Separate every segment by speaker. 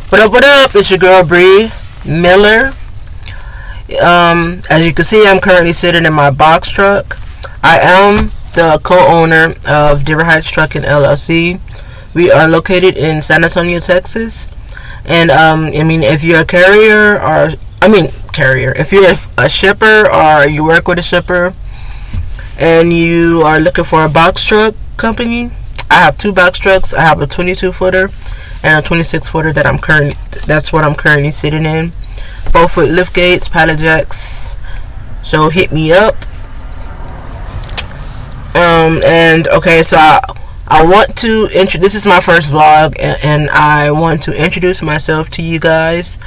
Speaker 1: What up, what up? It's your girl Bree Miller. As you can see, I'm currently sitting in my box truck. I am the co-owner of Deaver Heights Trucking LLC. We are located in San Antonio, Texas. And if you're a if you're a shipper or you work with a shipper and you are looking for a box truck company, I have two box trucks. I have a 22 footer and a 26 footer that's what I'm currently sitting in. Both with lift gates, pallet jacks. So hit me up. So I want to this is my first vlog, and I want to introduce myself to you guys.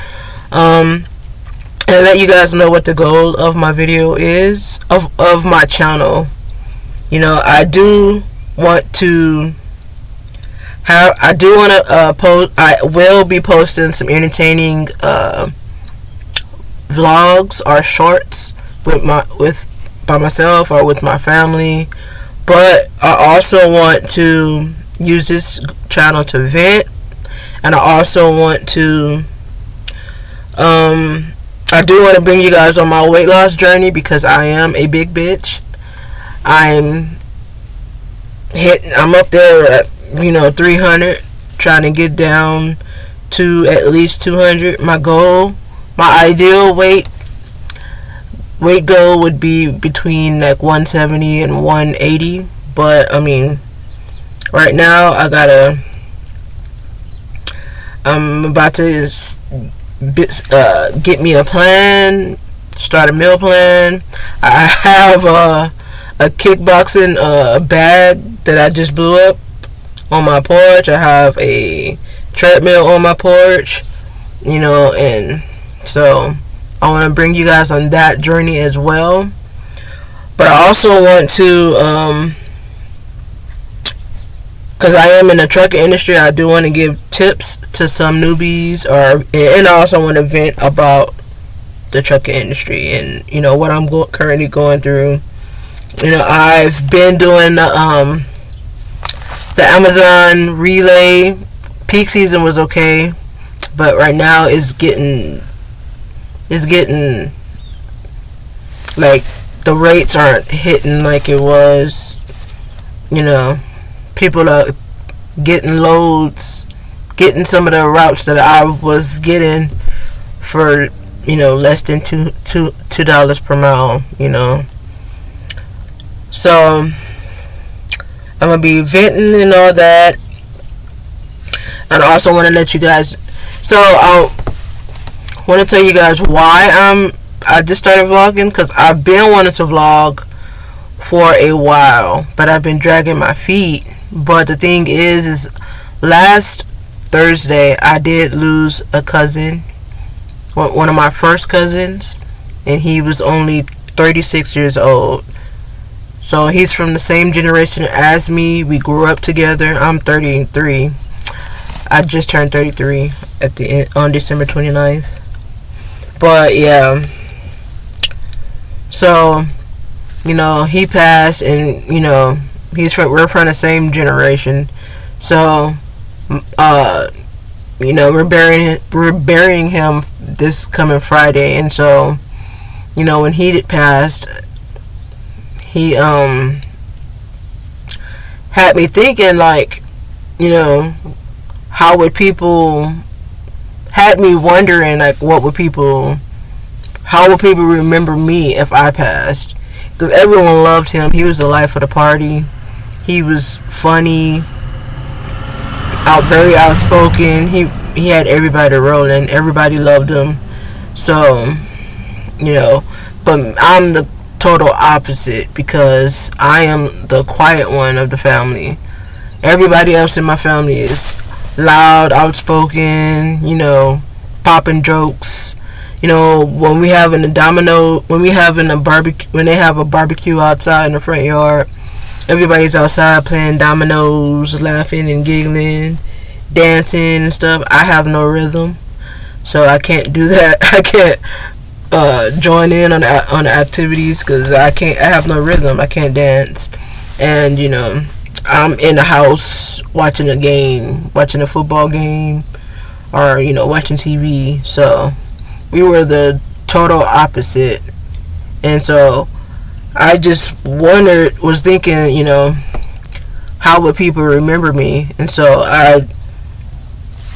Speaker 1: And let you guys know what the goal of my video is, of my channel. I will be posting some entertaining vlogs or shorts by myself or with my family, but I also want to use this channel to vent, and I also want to I do want to bring you guys on my weight loss journey, because I am a big bitch. I'm up there at 300, trying to get down to at least 200. My ideal weight goal would be between like 170 and 180, but right now I'm about to get me a plan, start a meal plan. I have a kickboxing bag that I just blew up on my porch. I have a treadmill on my porch, and so I want to bring you guys on that journey as well. But I also want to, because I am in the trucking industry, I do want to give tips to some newbies, and I also want to vent about the trucking industry and what I'm currently going through. I've been doing the Amazon relay. Peak season was okay, but right now it's getting like the rates aren't hitting like it was. People are getting loads, getting some of the routes that I was getting for less than $2 per mile. So I'm gonna be venting and all that, and I also want to let you guys. So I want to tell you guys why I just started vlogging, because I've been wanting to vlog for a while, but I've been dragging my feet. But the thing is last Thursday I did lose a cousin, one of my first cousins, and he was only 36 years old. So he's from the same generation as me. We grew up together. I'm 33. I just turned 33 on December 29th. But yeah, so he passed, and we're from the same generation. So we're burying him this coming Friday, and so when he passed, he had me thinking, like, how would people, had me wondering, like, how would people remember me if I passed? Because everyone loved him. He was the life of the party. He was funny, very outspoken. He had everybody rolling. Everybody loved him. So, but I'm the total opposite, because I am the quiet one of the family. Everybody else in my family is loud, outspoken, popping jokes. When they have a barbecue outside in the front yard, everybody's outside playing dominoes, laughing and giggling, dancing and stuff. I have no rhythm, so I can't do that. I can't join in on the activities, because I have no rhythm. I can't dance. And I'm in the house watching a football game, or watching TV. So we were the total opposite. And so I just was thinking, how would people remember me? And so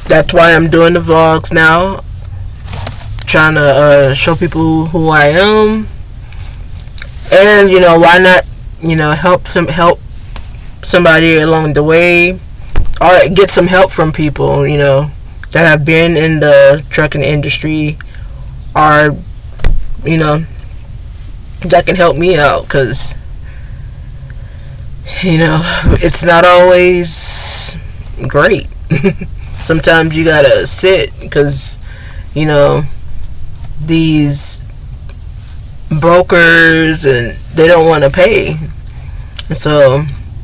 Speaker 1: that's why I'm doing the vlogs now, trying to show people who I am. And why not help somebody along the way, or get some help from people that have been in the trucking industry, or that can help me out, because it's not always great. Sometimes you gotta sit, because these brokers, and they don't want to pay.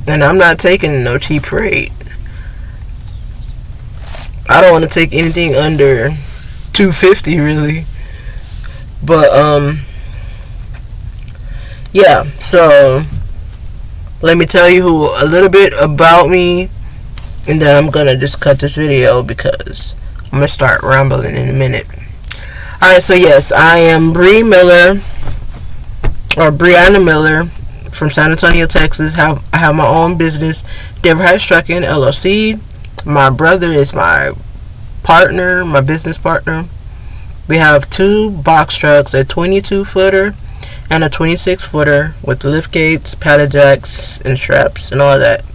Speaker 1: And I'm not taking no cheap freight. I don't want to take anything under $250 really. But yeah, so let me tell you a little bit about me, and then I'm gonna just cut this video because I'm gonna start rambling in a minute. Alright, so yes, I am Bree Miller, or Brianna Miller, from San Antonio, Texas. I have my own business, Denver Heights Trucking LLC. My brother is my partner, my business partner. We have 2 box trucks, a 22-footer and a 26-footer with lift gates, pallet jacks, and straps, and all that.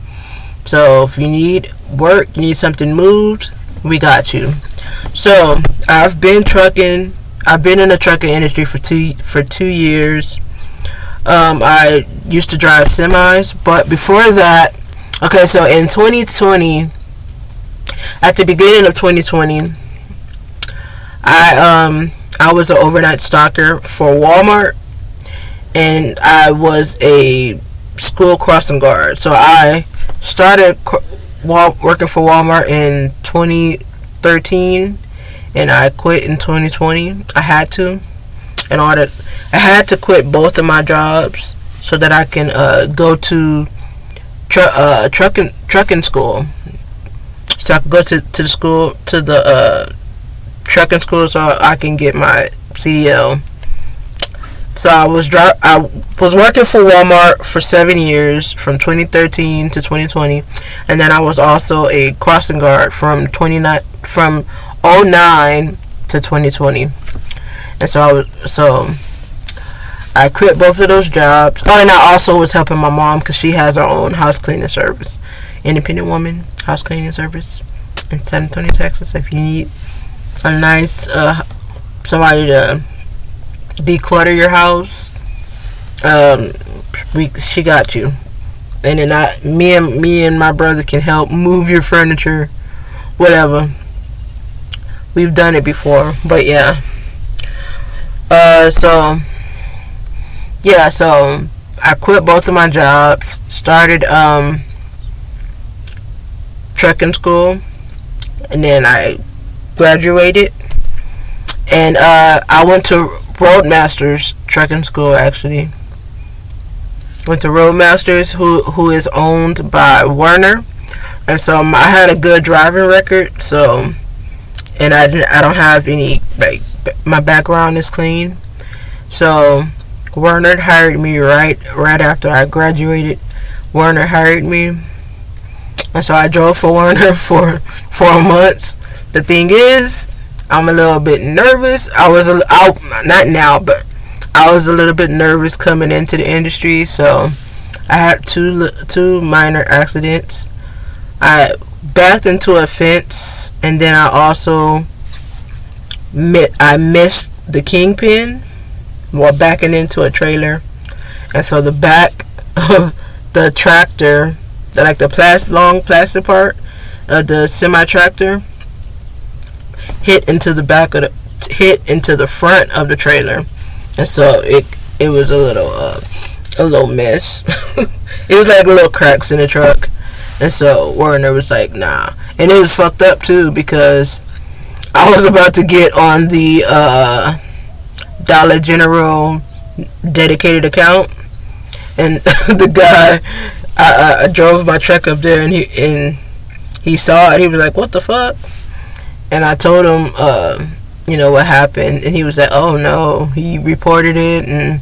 Speaker 1: So if you need work, you need something moved, we got you. So I've been in the trucking industry for 2 years. I used to drive semis, but before that, okay, so in 2020, at the beginning of 2020, I was an overnight stocker for Walmart, and I was a school crossing guard. So I started working for Walmart in 2013, and I quit in 2020. I had to. I had to quit both of my jobs so that I can go to trucking school. So I could go to the trucking school, so I can get my CDL. So I was working for Walmart for 7 years, from 2013 to 2020, and then I was also a crossing guard from 09 to 2020. And so I quit both of those jobs. Oh, and I also was helping my mom, because she has her own house cleaning service, independent woman house cleaning service in San Antonio, Texas. If you need a nice somebody to declutter your house, she got you. And then me and my brother can help move your furniture, whatever. We've done it before, but yeah. So I quit both of my jobs, started trucking school, and then I graduated, and I went to Roadmasters Trucking School. Actually went to Roadmasters, who is owned by Werner, and so I had a good driving record. So, and I don't have any, like, my background is clean. So Werner hired me right after I graduated. Werner hired me, and so I drove for Werner for 4 months. The thing is, I'm a little bit nervous. Not now, but I was a little bit nervous coming into the industry. So I had two minor accidents. I backed into a fence, and then I also missed the kingpin while backing into a trailer, and so the back of the tractor, the long plastic part of the semi tractor, hit into the front of the trailer, and so it was a little mess. It was like little cracks in the truck, and so Werner was like, nah. And it was fucked up too, because I was about to get on the Dollar General dedicated account, and the guy, I drove my truck up there, and he saw it. He was like, what the fuck? And I told him, what happened, and he was like, "Oh no," he reported it and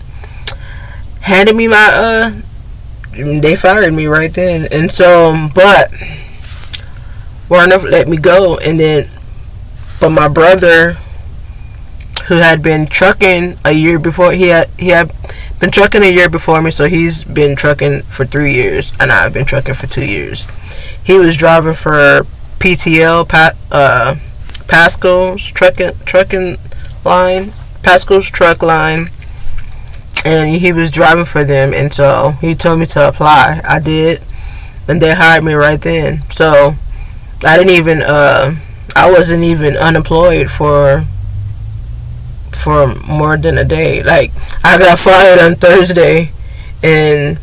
Speaker 1: handed me my they fired me right then. And so, but Warner let me go, and then, but my brother, who had been trucking a year before, he had been trucking a year before me, so he's been trucking for 3 years, and I've been trucking for 2 years. He was driving for PTL, Pasco's trucking line, Pasco's truck line, and he was driving for them, and so he told me to apply. I did, and they hired me right then. So I didn't even I wasn't even unemployed for more than a day. Like, I got fired on Thursday, and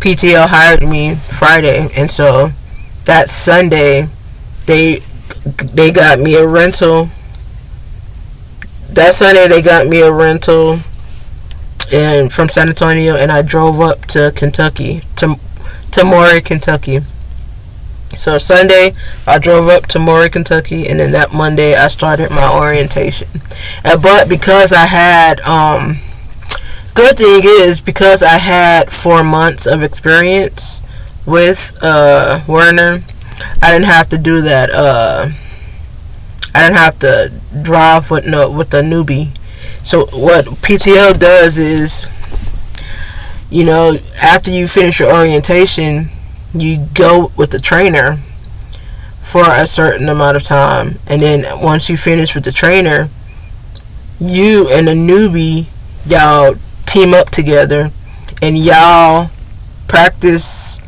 Speaker 1: PTL hired me Friday, and so that Sunday they got me a rental. That Sunday they got me a rental and from San Antonio, and I drove up to Kentucky, to Maury, Kentucky. So Sunday I drove up to Maury, Kentucky, and then that Monday I started my orientation. But because I had good thing is, because I had 4 months of experience with Werner, I didn't have to do that. I didn't have to drive with the newbie. So what PTL does is, after you finish your orientation, you go with the trainer for a certain amount of time, and then once you finish with the trainer, you and the newbie, y'all team up together, and y'all practice.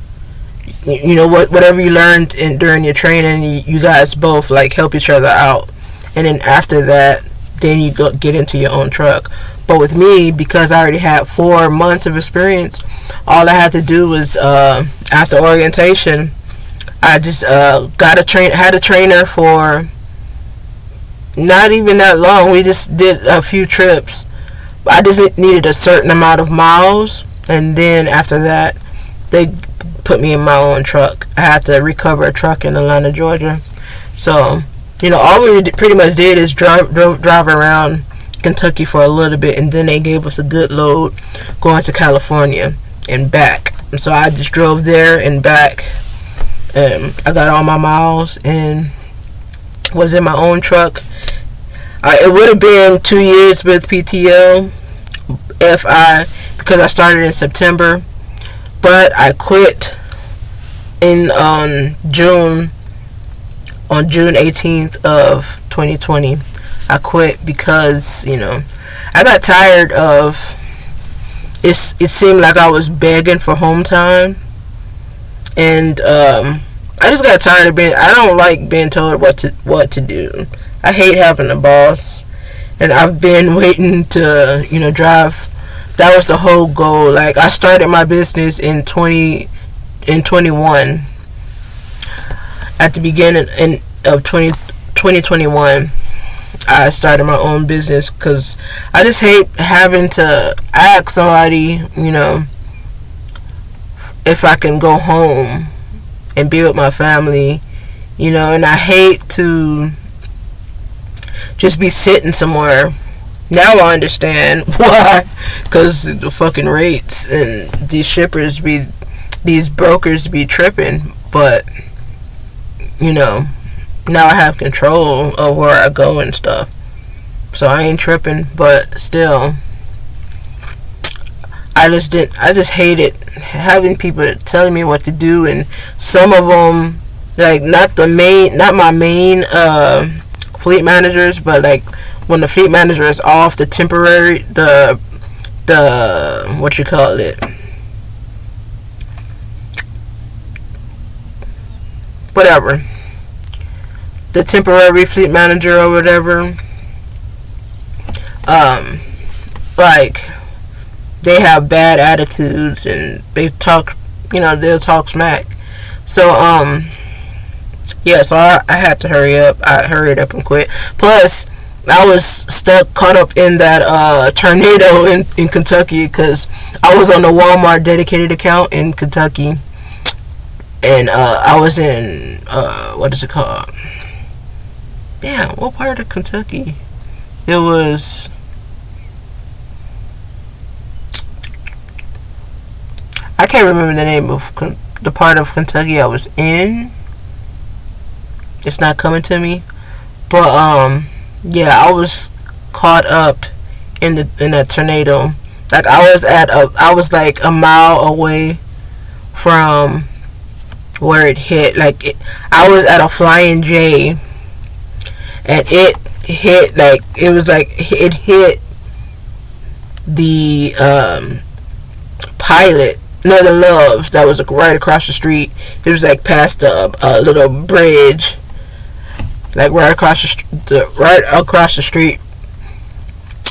Speaker 1: Whatever you learned during your training, you guys both like help each other out, and then after that, then you get into your own truck. But with me, because I already had 4 months of experience, all I had to do was after orientation, I just had a trainer for not even that long. We just did a few trips. I just needed a certain amount of miles, and then after that, they put me in my own truck. I had to recover a truck in Atlanta, Georgia. So, all we pretty much did is drive around Kentucky for a little bit, and then they gave us a good load going to California and back. And so I just drove there and back, and I got all my miles and was in my own truck. It would have been 2 years with PTL because I started in September, but I quit on June 18th of 2020. I quit because I got tired of it. It seemed like I was begging for home time, and I just got tired of I don't like being told what to do. I hate having a boss, and I've been waiting to drive. That was the whole goal. Like, I started my business in 2021. At the beginning of 2021, I started my own business because I just hate having to ask somebody, if I can go home and be with my family, and I hate to just be sitting somewhere. Now I understand why, because the fucking rates and these brokers be tripping, but now I have control of where I go and stuff, so I ain't tripping. But still, I just hated having people telling me what to do, and some of them, like, not my main fleet managers, but like when the fleet manager is off, the temporary, the what you call it, whatever, the temporary fleet manager or whatever, like, they have bad attitudes and they talk, they'll talk smack. So yeah, so I had to hurry up. I hurried up and quit. Plus, I was caught up in that tornado in Kentucky, because I was on the Walmart dedicated account in Kentucky, and I was in what is it called? Damn, what part of Kentucky? It was. I can't remember the name of the part of Kentucky I was in. It's not coming to me. But yeah, I was caught up in that tornado. Like I was like a mile away from where it hit. I was at a Flying J, and it hit it hit the Pilot. No, the Loves that was right across the street. It was like past a little bridge, like right across the street.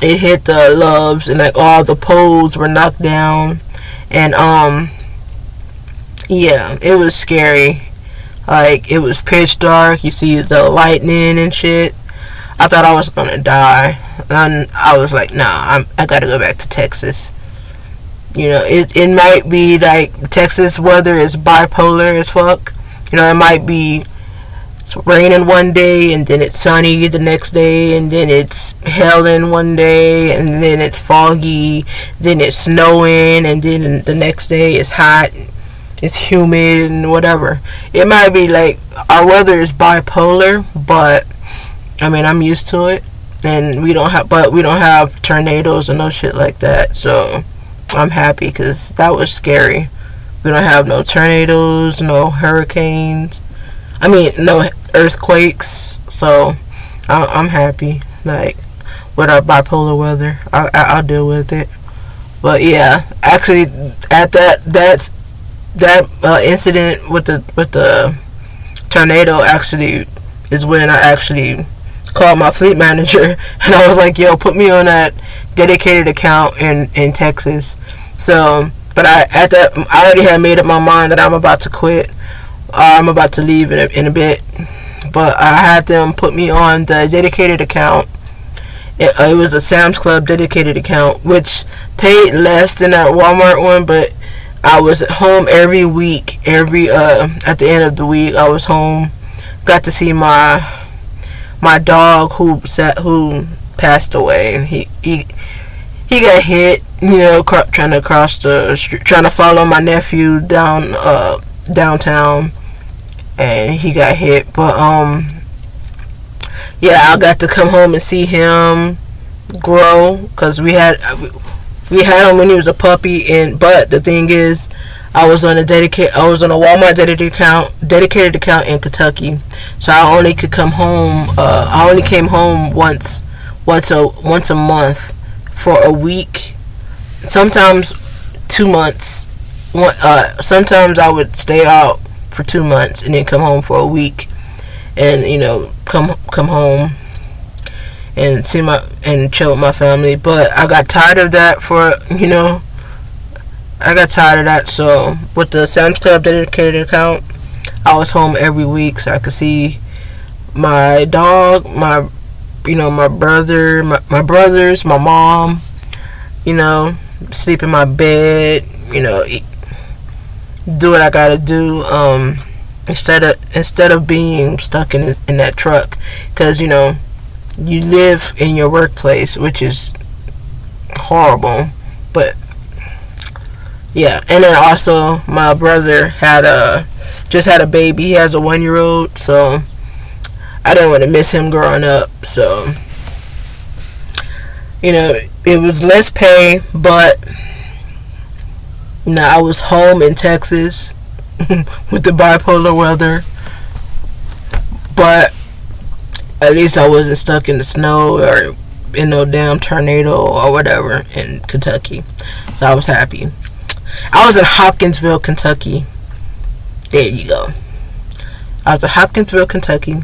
Speaker 1: It hit the Loves, and like all the poles were knocked down, and yeah, it was scary. Like, it was pitch dark. You see the lightning and shit. I thought I was gonna die, and I was like, nah, I gotta go back to Texas. You know, it might be like Texas weather is bipolar as fuck. You know, it might be it's raining one day, and then it's sunny the next day, and then it's hailing one day, and then it's foggy, then it's snowing, and then the next day it's hot, it's humid, and whatever. It might be like our weather is bipolar, but I mean, I'm used to it, and we don't have tornadoes and no shit like that. So I'm happy, because that was scary. We don't have no tornadoes, no hurricanes. I mean, no earthquakes. So I'm happy. Like, with our bipolar weather, I'll deal with it. But yeah, actually, at that incident with the tornado actually is when I actually called my fleet manager, and I was like, yo, put me on that dedicated account in Texas. So, but I already had made up my mind that I'm about to quit. I'm about to leave in a bit, but I had them put me on the dedicated account. It was a Sam's Club dedicated account, which paid less than that Walmart one, but I was at home every week. At the end of the week, I was home. Got to see my dog who passed away. He got hit, you know, trying to cross the street, trying to follow my nephew downtown, and he got hit. But yeah, I got to come home and see him grow, because we had him when he was a puppy. But the thing is, I was on a Walmart dedicated account in Kentucky, so I only could come home. I only came home once a month for a week, sometimes 2 months. Sometimes I would stay out for 2 months and then come home for a week, and you know, come home and chill with my family. But I got tired of that so with the Sam's Club dedicated account, I was home every week, so I could see my dog, my brother, my brothers, my mom, you know, sleep in my bed, you know, do what I gotta do, instead of being stuck in that truck, because you know, you live in your workplace, which is horrible. But yeah, and then also my brother just had a baby. He has a 1-year-old, so I didn't want to miss him growing up. So, you know, it was less pay, but you know, I was home in Texas with the bipolar weather, but at least I wasn't stuck in the snow or in no damn tornado or whatever in Kentucky. So I was happy. I was in Hopkinsville, Kentucky. There you go. I was in Hopkinsville, Kentucky,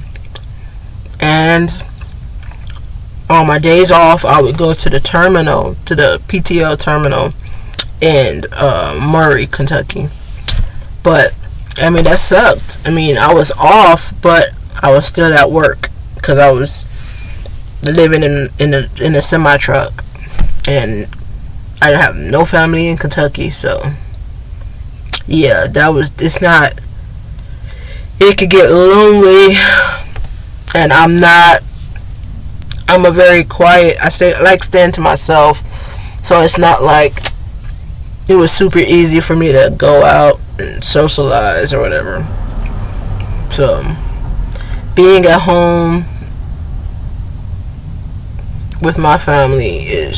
Speaker 1: and on my days off, I would go to the terminal, to the PTL terminal in Murray, Kentucky. But I mean, that sucked. I mean, I was off, but I was still at work, because I was living in a semi truck, and I didn't have no family in Kentucky. So yeah, it could get lonely and I'm a very quiet, I like staying to myself, so it's not like it was super easy for me to go out and socialize or whatever. So being at home with my family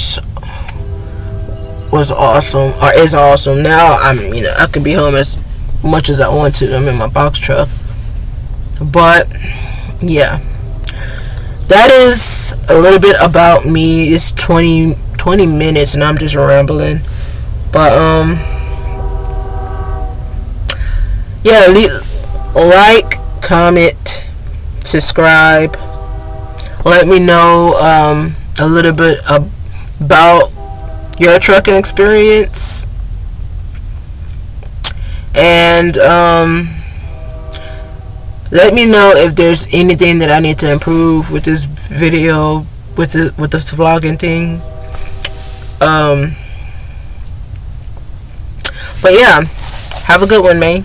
Speaker 1: was awesome, or is awesome. Now I can be home as much as I want to. I'm in my box truck. But yeah, that is a little bit about me. It's 20 minutes and I'm just rambling. But yeah, like, comment, subscribe. Let me know a little bit about your trucking experience, and let me know if there's anything that I need to improve with this video, with this vlogging thing. But yeah, have a good one, man.